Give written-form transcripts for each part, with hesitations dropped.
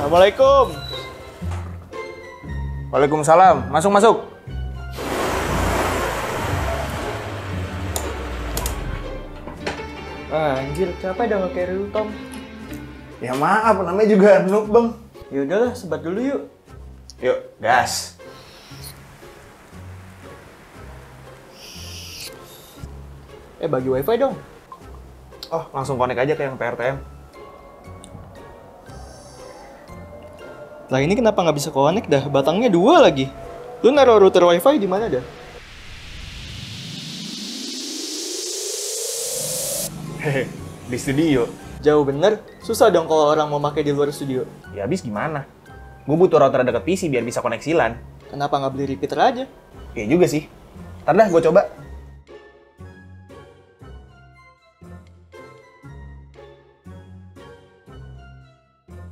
Assalamualaikum. Waalaikumsalam. Masuk, masuk. Anjir, capek dah nge-carry lu, Tom. Ya maaf, namanya juga noob, Bang. Ya udahlah, sebat dulu yuk. Yuk, gas. Bagi wifi dong. Oh, langsung connect aja ke yang PRTM. Lah ini kenapa nggak bisa connect dah? Batangnya 2 lagi. Lu naruh router wifi di mana dah? Hehe, di studio. Jauh bener. Susah dong kalau orang mau pakai di luar studio. Ya habis gimana? Gue butuh router deket PC biar bisa koneksi LAN. Kenapa nggak beli repeater aja? Ya juga sih. Ntar dah, gue coba.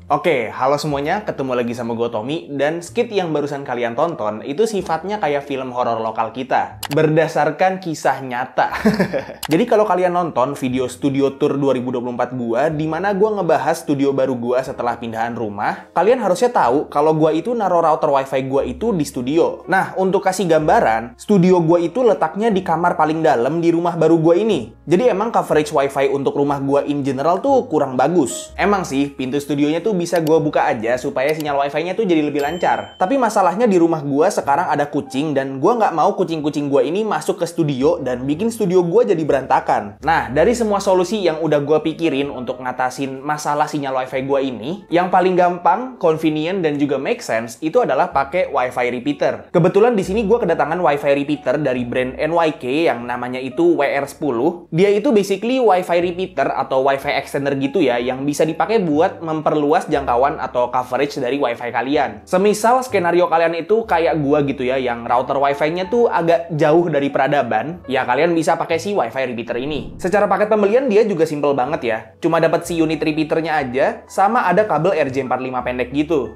Oke, halo semuanya, ketemu lagi sama gue Tommy, dan skit yang barusan kalian tonton itu sifatnya kayak film horor lokal kita, berdasarkan kisah nyata. Jadi kalau kalian nonton video studio tour 2024 gue, di mana gue ngebahas studio baru gue setelah pindahan rumah, kalian harusnya tahu kalau gue itu naruh router wifi gue itu di studio. Nah, untuk kasih gambaran, studio gue itu letaknya di kamar paling dalam di rumah baru gue ini. Jadi emang coverage wifi untuk rumah gue in general tuh kurang bagus. Emang sih, pintu studionya tuh bisa gue buka aja supaya sinyal wifi-nya tuh jadi lebih lancar. Tapi masalahnya di rumah gue sekarang ada kucing dan gue nggak mau kucing-kucing gue ini masuk ke studio dan bikin studio gue jadi berantakan. Nah, dari semua solusi yang udah gue pikirin untuk ngatasin masalah sinyal wifi gue ini, yang paling gampang, convenient, dan juga make sense itu adalah pakai wifi repeater. Kebetulan di sini gue kedatangan wifi repeater dari brand NYK yang namanya itu WR10. Dia itu basically wifi repeater atau wifi extender gitu ya, yang bisa dipakai buat memperluas jangkauan atau coverage dari wifi kalian. Semisal skenario kalian itu kayak gua gitu ya, yang router wifi-nya tuh agak jauh dari peradaban, ya kalian bisa pakai si wifi repeater ini. Secara paket pembelian dia juga simple banget ya. Cuma dapat si unit repeaternya aja, sama ada kabel RJ45 pendek gitu.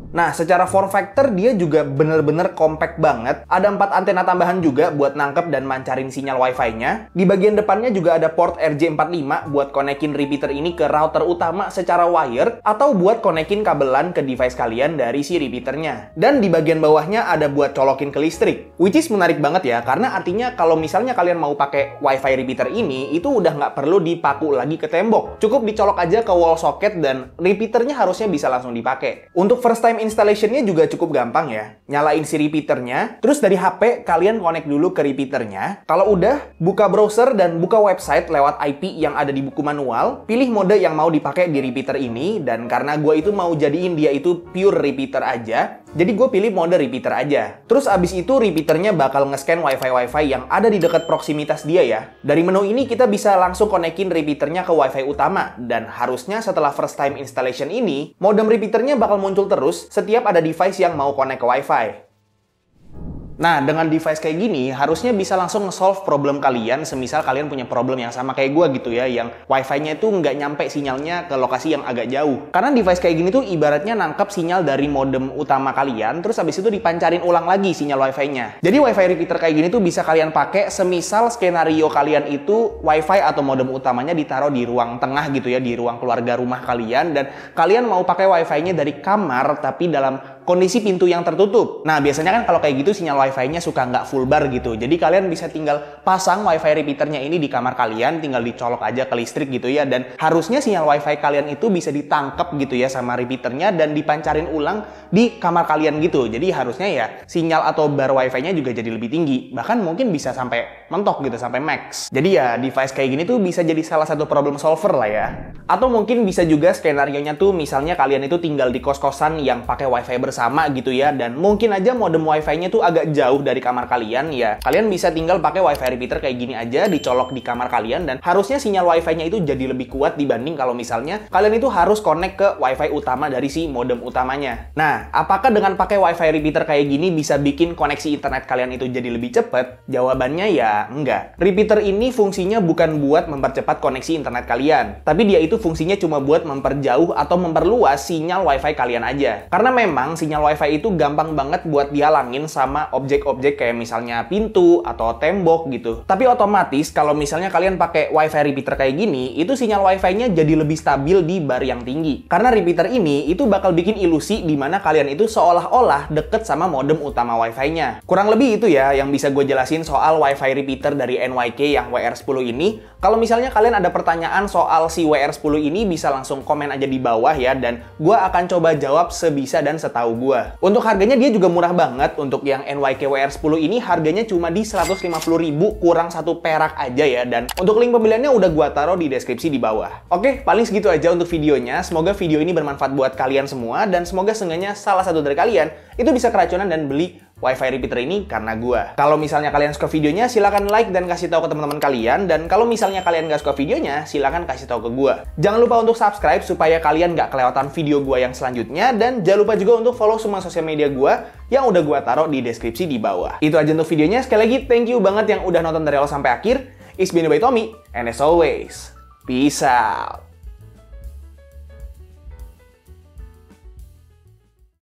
Nah, secara form factor dia juga bener-bener compact banget. Ada 4 antena tambahan juga buat nangkep dan mancarin sinyal wifi-nya. Di bagian depannya juga ada port RJ45 buat konekin repeater ini ke router utama secara wire, atau buat konekin kabelan ke device kalian dari si repeaternya. Dan di bagian bawahnya ada buat colokin ke listrik. Which is menarik banget ya, karena artinya kalau misalnya kalian mau pakai wifi repeater ini, itu udah nggak perlu dipaku lagi ke tembok. Cukup dicolok aja ke wall socket dan repeaternya harusnya bisa langsung dipakai. Untuk first time installation-nya juga cukup gampang ya. Nyalain si repeaternya, terus dari HP kalian connect dulu ke repeaternya. Kalau udah, buka browser dan buka website lewat IP yang ada di buku manual. Pilih mode yang mau dipakai di repeater ini, dan karena gue itu mau jadiin dia itu pure repeater aja, jadi gue pilih mode repeater aja. Terus abis itu repeaternya bakal nge-scan wifi-wifi yang ada di dekat proximitas dia ya. Dari menu ini kita bisa langsung konekin repeaternya ke wifi utama, dan harusnya setelah first time installation ini, modem repeaternya bakal muncul terus setiap ada device yang mau connect ke wifi. Nah, dengan device kayak gini, harusnya bisa langsung nge-solve problem kalian, semisal kalian punya problem yang sama kayak gue gitu ya, yang wifi-nya itu nggak nyampe sinyalnya ke lokasi yang agak jauh. Karena device kayak gini tuh ibaratnya nangkep sinyal dari modem utama kalian, terus habis itu dipancarin ulang lagi sinyal wifi-nya. Jadi wifi repeater kayak gini tuh bisa kalian pakai semisal skenario kalian itu wifi atau modem utamanya ditaruh di ruang tengah gitu ya, di ruang keluarga rumah kalian, dan kalian mau pakai wifi-nya dari kamar tapi dalam kondisi pintu yang tertutup. Nah, biasanya kan kalau kayak gitu sinyal wifi-nya suka nggak full bar gitu. Jadi kalian bisa tinggal pasang wifi repeaternya ini di kamar kalian, tinggal dicolok aja ke listrik gitu ya. Dan harusnya sinyal wifi kalian itu bisa ditangkap gitu ya sama repeaternya dan dipancarin ulang di kamar kalian gitu. Jadi harusnya ya sinyal atau bar wifi-nya juga jadi lebih tinggi. Bahkan mungkin bisa sampai mentok gitu, sampai max. Jadi ya device kayak gini tuh bisa jadi salah satu problem solver lah ya. Atau mungkin bisa juga skenario-nya tuh misalnya kalian itu tinggal di kos-kosan yang pakai wifi bersama gitu ya, dan mungkin aja modem wifi-nya tuh agak jauh dari kamar kalian ya. Kalian bisa tinggal pakai wifi repeater kayak gini aja, dicolok di kamar kalian, dan harusnya sinyal wifi-nya itu jadi lebih kuat dibanding kalau misalnya kalian itu harus connect ke wifi utama dari si modem utamanya. Nah, apakah dengan pakai wifi repeater kayak gini bisa bikin koneksi internet kalian itu jadi lebih cepat? Jawabannya ya enggak. Repeater ini fungsinya bukan buat mempercepat koneksi internet kalian, tapi dia itu fungsinya cuma buat memperjauh atau memperluas sinyal wifi kalian aja. Karena memang sinyal sinyal WiFi itu gampang banget buat dihalangin sama objek-objek kayak misalnya pintu atau tembok gitu. Tapi otomatis kalau misalnya kalian pakai WiFi repeater kayak gini, itu sinyal WiFi-nya jadi lebih stabil di bar yang tinggi. Karena repeater ini itu bakal bikin ilusi di mana kalian itu seolah-olah deket sama modem utama WiFi-nya. Kurang lebih itu ya yang bisa gue jelasin soal WiFi repeater dari NYK yang WR10 ini. Kalau misalnya kalian ada pertanyaan soal si WR10 ini, bisa langsung komen aja di bawah ya, dan gue akan coba jawab sebisa dan setahu gue. Untuk harganya dia juga murah banget. Untuk yang NYK WR10 ini harganya cuma di 150.000 kurang 1 perak aja ya, dan untuk link pembeliannya udah gue taruh di deskripsi di bawah. Oke, paling segitu aja untuk videonya. Semoga video ini bermanfaat buat kalian semua, dan semoga seenggaknya salah satu dari kalian itu bisa keracunan dan beli WiFi repeater ini karena gua. Kalau misalnya kalian suka videonya, silahkan like dan kasih tahu ke teman-teman kalian. Dan kalau misalnya kalian nggak suka videonya, silahkan kasih tahu ke gua. Jangan lupa untuk subscribe supaya kalian nggak kelewatan video gua yang selanjutnya. Dan jangan lupa juga untuk follow semua sosial media gua yang udah gua taruh di deskripsi di bawah. Itu aja untuk videonya. Sekali lagi, thank you banget yang udah nonton dari awal sampai akhir. It's been by Tommy, and as always, peace out.